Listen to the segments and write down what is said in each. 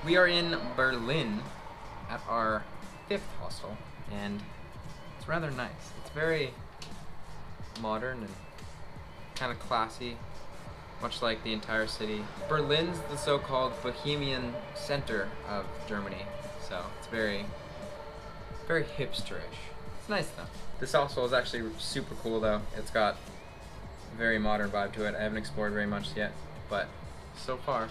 We are in Berlin at our 5th hostel, and it's rather nice. It's very modern and kind of classy, much like the entire city. Berlin's the so-called bohemian center of Germany, so it's very hipsterish. It's nice though. This hostel is actually super cool though. It's got a very modern vibe to it. I haven't explored very much yet, but so far,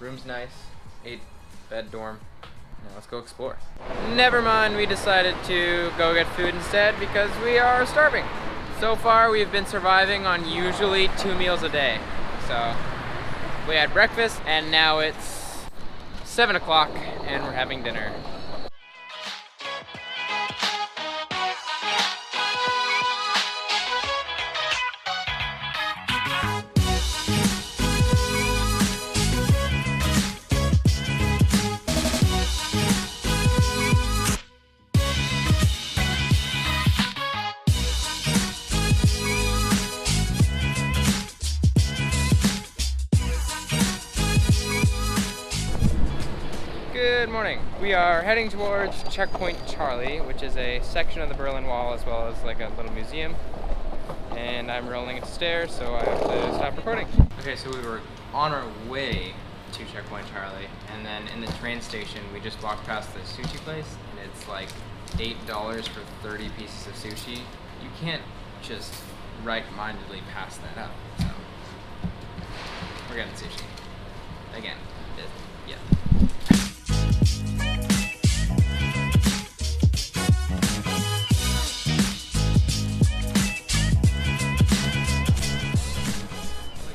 room's nice, 8-bed dorm. Now let's go explore. Never mind, we decided to go get food instead because we are starving. So far we've been surviving on usually 2 meals a day. So we had breakfast and now it's 7 o'clock and we're having dinner. Good morning. We are heading towards Checkpoint Charlie, which is a section of the Berlin Wall as well as like a little museum. And I'm rolling upstairs, so I have to stop recording. Okay, so we were on our way to Checkpoint Charlie, and then in the train station we just walked past the sushi place, and it's like $8 for 30 pieces of sushi. You can't just right-mindedly pass that up. So we're getting sushi. Again, yeah.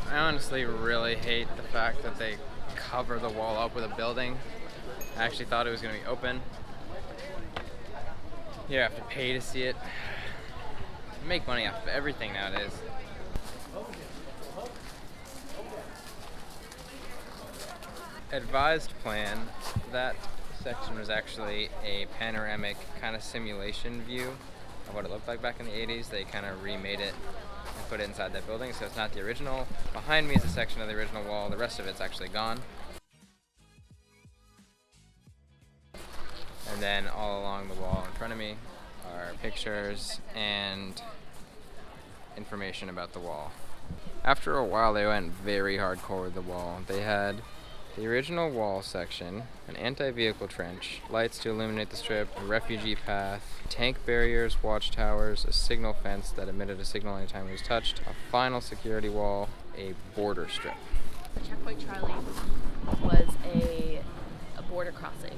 I honestly really hate the fact that they cover the wall up with a building. I actually thought it was going to be open. You have to pay to see it. Make money off of everything nowadays. Advised plan, that section was actually a panoramic kind of simulation view of what it looked like back in the 80s. They kind of remade it and put it inside that building, so it's not the original. Behind me is a section of the original wall. The rest of it's actually gone. And then all along the wall in front of me are pictures and information about the wall. After a while, they went very hardcore with the wall. They had the original wall section, an anti-vehicle trench, lights to illuminate the strip, a refugee path, tank barriers, watchtowers, a signal fence that emitted a signal anytime it was touched, a final security wall, a border strip. Checkpoint Charlie was a border crossing,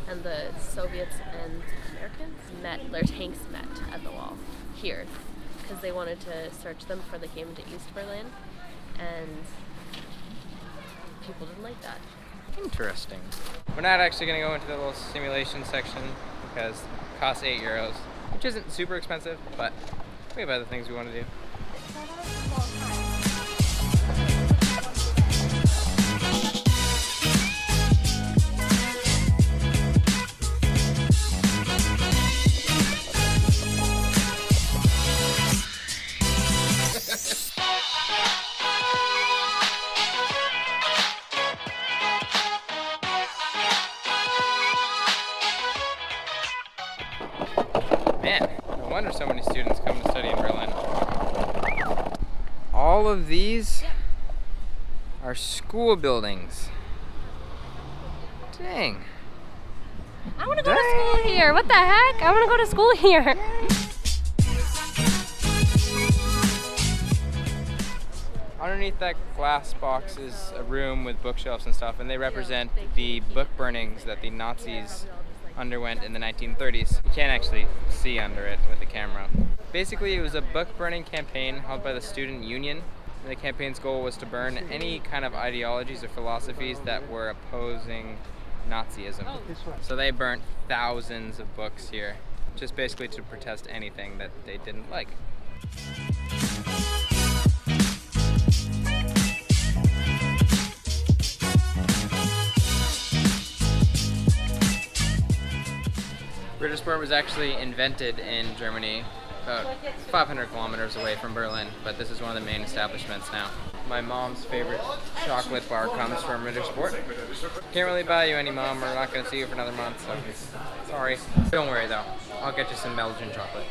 and the Soviets and Americans their tanks met at the wall here because they wanted to search them before they came into East Berlin, and people didn't like that. Interesting. We're not actually going to go into the little simulation section because it costs €8, which isn't super expensive, but we have other things we want to do. Man, no wonder so many students come to study in Berlin. All of these are school buildings. Dang. I want to go to school here. What the heck? I want to go to school here. Underneath that glass box is a room with bookshelves and stuff, and they represent the book burnings that the Nazis underwent in the 1930s. You can't actually see under it with the camera. Basically, it was a book burning campaign held by the Student Union. The campaign's goal was to burn any kind of ideologies or philosophies that were opposing Nazism. So they burnt thousands of books here, just basically to protest anything that they didn't like. Britishport was actually invented in Germany about 500 kilometers away from Berlin, but this is one of the main establishments now. My mom's favorite chocolate bar comes from Rittersport. Can't really buy you any, Mom. We're not going to see you for another month, so sorry. Don't worry though, I'll get you some Belgian chocolate.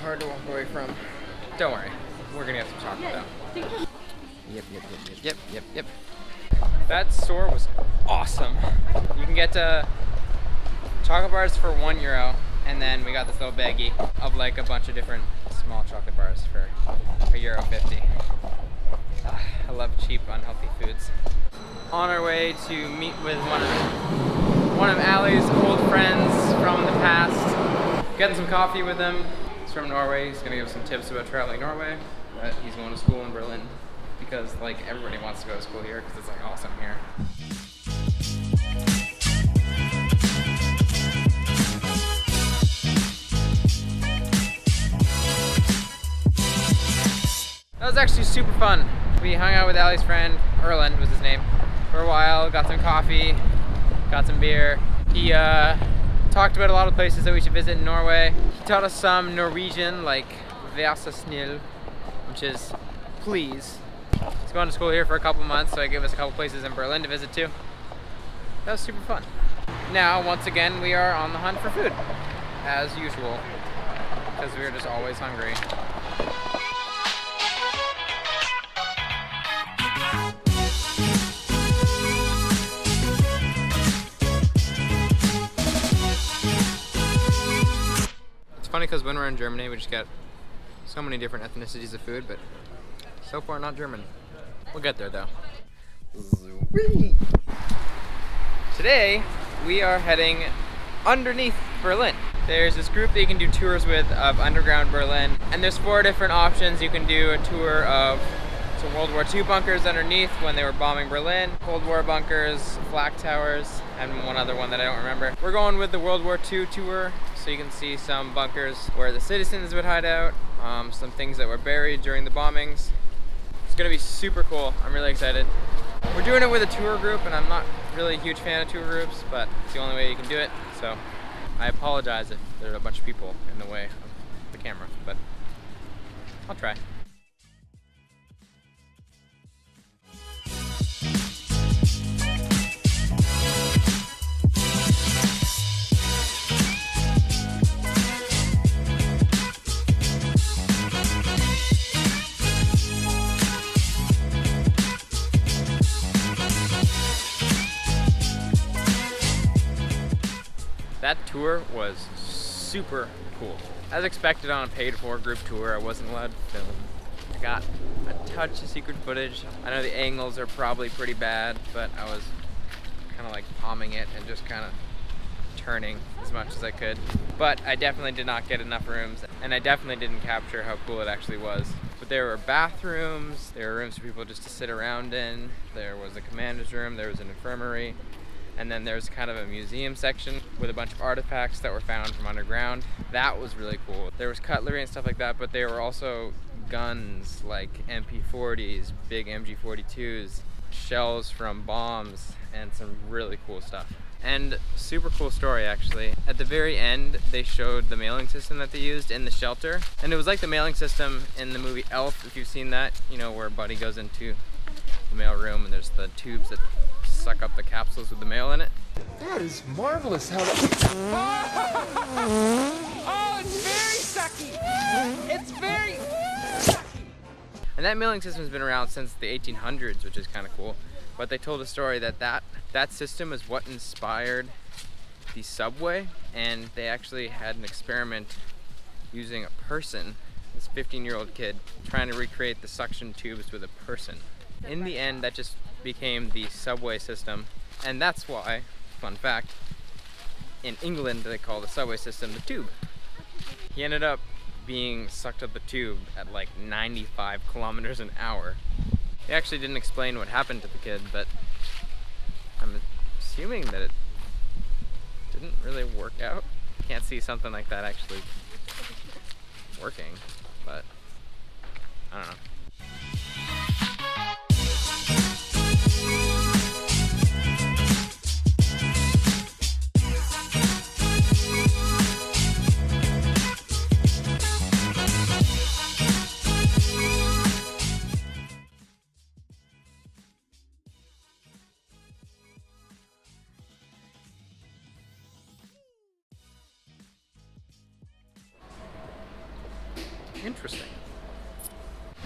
Hard to walk away from. Don't worry, we're gonna get some chocolate though. Yep. That store was awesome. You can get chocolate bars for €1, and then we got this little baggie of like a bunch of different small chocolate bars for €1.50. I love cheap, unhealthy foods. On our way to meet with one of Ali's old friends from the past. Getting some coffee with him. From Norway. He's gonna give some tips about traveling Norway, but he's going to school in Berlin because like everybody wants to go to school here because it's like awesome here. That was actually super fun. We hung out with Ali's friend, Erland was his name, for a while, got some coffee, got some beer. He talked about a lot of places that we should visit in Norway. He taught us some Norwegian, like "Vær så snill," which is please. He's going to school here for a couple months, so I gave us a couple places in Berlin to visit too. That was super fun. Now, once again, we are on the hunt for food, as usual, because we are just always hungry. Funny because when we're in Germany we just get so many different ethnicities of food, but so far not German. We'll get there though. Today we are heading underneath Berlin. There's this group that you can do tours with of underground Berlin, and there's 4 different options. You can do a tour of some World War II bunkers underneath when they were bombing Berlin, Cold War bunkers, flak towers, and one other one that I don't remember. We're going with the World War II tour, so you can see some bunkers where the citizens would hide out, some things that were buried during the bombings. It's gonna be super cool. I'm really excited. We're doing it with a tour group, and I'm not really a huge fan of tour groups, but it's the only way you can do it. So I apologize if there are a bunch of people in the way of the camera, but I'll try. That tour was super cool. As expected on a paid-for group tour, I wasn't allowed to film. I got a touch of secret footage. I know the angles are probably pretty bad, but I was kind of like palming it and just kind of turning as much as I could. But I definitely did not get enough rooms, and I definitely didn't capture how cool it actually was. But there were bathrooms, there were rooms for people just to sit around in, there was a commander's room, there was an infirmary, and then there's kind of a museum section with a bunch of artifacts that were found from underground. That was really cool. There was cutlery and stuff like that, but there were also guns like MP40s, big MG42s, shells from bombs, and some really cool stuff. And super cool story actually. At the very end, they showed the mailing system that they used in the shelter. And it was like the mailing system in the movie Elf, if you've seen that, you know, where Buddy goes into the mail room and there's the tubes that suck up the capsules with the mail in it. That is marvelous how that... Oh, it's very sucky! It's very sucky! And that mailing system's been around since the 1800s, which is kind of cool. But they told a story that that system is what inspired the subway, and they actually had an experiment using a person, this 15-year-old kid, trying to recreate the suction tubes with a person. In the end, that just became the subway system, and that's why, fun fact, in England they call the subway system the tube. He ended up being sucked up the tube at like 95 kilometers an hour. They actually didn't explain what happened to the kid, but I'm assuming that it didn't really work out. can't see something like that actually working, but I don't know. Interesting.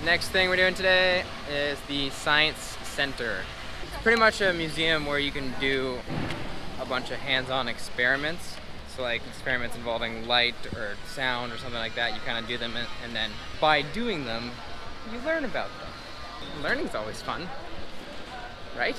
Next thing we're doing today is the Science Center. It's pretty much a museum where you can do a bunch of hands-on experiments. So like experiments involving light or sound or something like that, you kind of do them and then by doing them, you learn about them. Learning's always fun, right?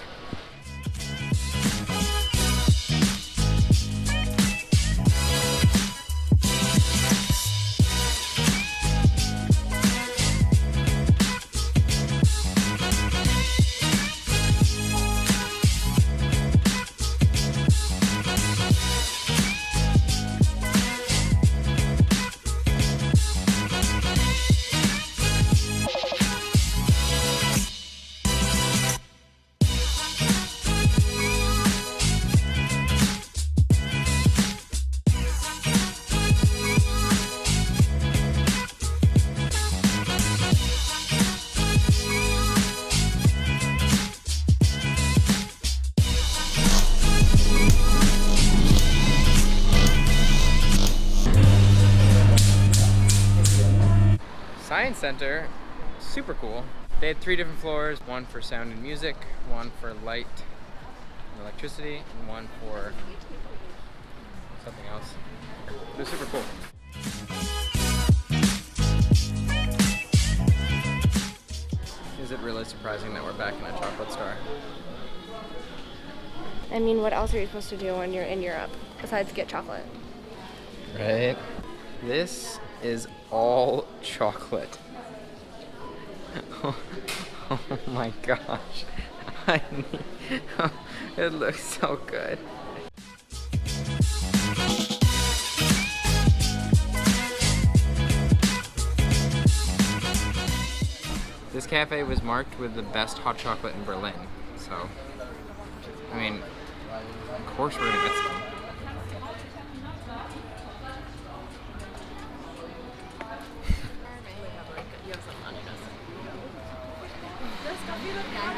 Science Center, super cool. They had 3 different floors, one for sound and music, one for light and electricity, and one for something else. It was super cool. Is it really surprising that we're back in a chocolate store? I mean, what else are you supposed to do when you're in Europe besides get chocolate? Right? This is all chocolate. Oh my gosh. It looks so good. This cafe was marked with the best hot chocolate in Berlin, so I mean, of course we're gonna get some.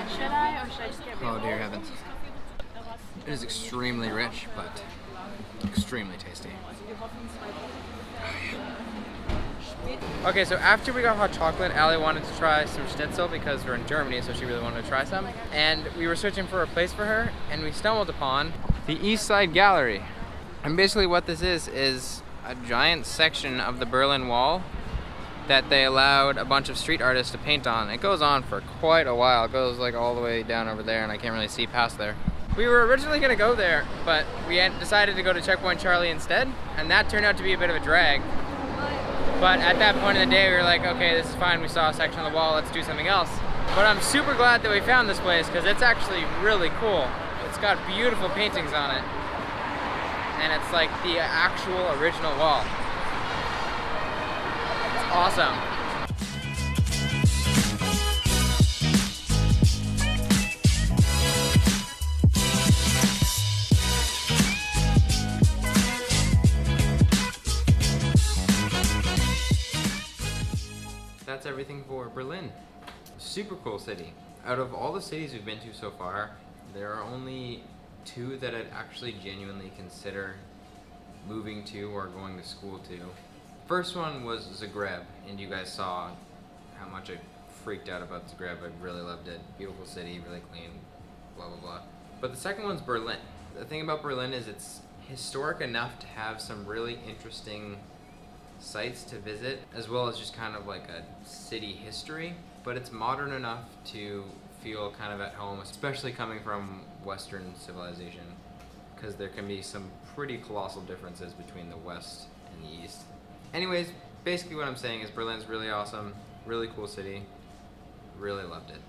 Should I, or should I just get Oh dear heavens. It is extremely rich, but extremely tasty. Okay, so after we got hot chocolate, Allie wanted to try some schnitzel because we're in Germany, so she really wanted to try some. And we were searching for a place for her, and we stumbled upon the East Side Gallery. And basically what this is a giant section of the Berlin Wall that they allowed a bunch of street artists to paint on. It goes on for quite a while. It goes like all the way down over there, and I can't really see past there. We were originally gonna go there, but we decided to go to Checkpoint Charlie instead, and that turned out to be a bit of a drag. But at that point in the day, we were like, okay, this is fine. We saw a section of the wall, let's do something else. But I'm super glad that we found this place because it's actually really cool. It's got beautiful paintings on it. And it's like the actual original wall. It's awesome. That's everything for Berlin. Super cool city. Out of all the cities we've been to so far, there are only 2 that I'd actually genuinely consider moving to or going to school to. First one was Zagreb, and you guys saw how much I freaked out about Zagreb. I really loved it. Beautiful city, really clean, blah blah blah. But the second one's Berlin. The thing about Berlin is it's historic enough to have some really interesting sites to visit, as well as just kind of like a city history, but it's modern enough to feel kind of at home, especially coming from Western civilization, because there can be some pretty colossal differences between the West and the East. Anyways, basically what I'm saying is Berlin's really awesome, really cool city, really loved it.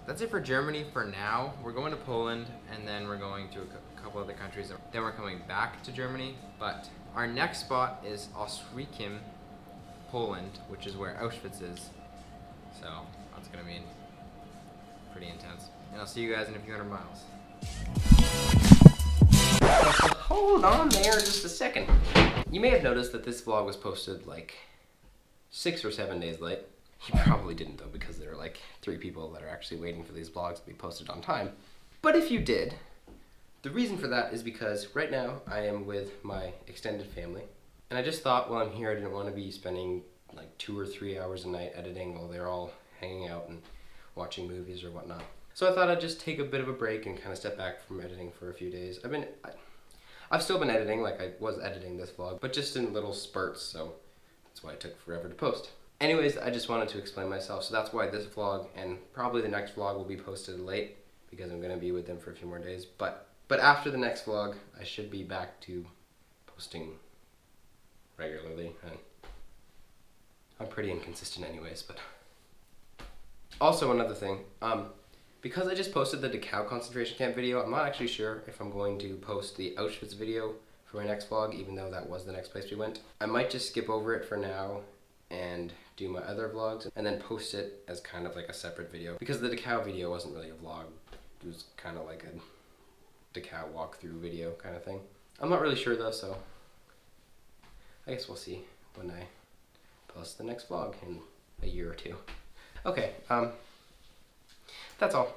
That's it for Germany for now. We're going to Poland, and then we're going to a couple other countries, then we're coming back to Germany, but Our next spot is Oswiecim, Poland, which is where Auschwitz is. So that's gonna be pretty intense. And I'll see you guys in a few hundred miles. Hold on there just a second. You may have noticed that this vlog was posted like 6 or 7 days late. You probably didn't though, because there are like 3 people that are actually waiting for these vlogs to be posted on time. But if you did, the reason for that is because right now I am with my extended family. And I just thought while I'm here I didn't want to be spending like 2 or 3 hours a night editing while they're all hanging out and watching movies or whatnot. So I thought I'd just take a bit of a break and kind of step back from editing for a few days. I've still been editing, like I was editing this vlog, but just in little spurts, so that's why it took forever to post. Anyways, I just wanted to explain myself, so that's why this vlog and probably the next vlog will be posted late, because I'm going to be with them for a few more days. But after the next vlog, I should be back to posting regularly. And I'm pretty inconsistent anyways, but... Also another thing, because I just posted the Dachau concentration camp video, I'm not actually sure if I'm going to post the Auschwitz video for my next vlog, even though that was the next place we went. I might just skip over it for now and do my other vlogs and then post it as kind of like a separate video, because the Dachau video wasn't really a vlog. It was kind of like a Dachau walkthrough video kind of thing. I'm not really sure though, so I guess we'll see when I post the next vlog in a year or 2. Okay, that's all.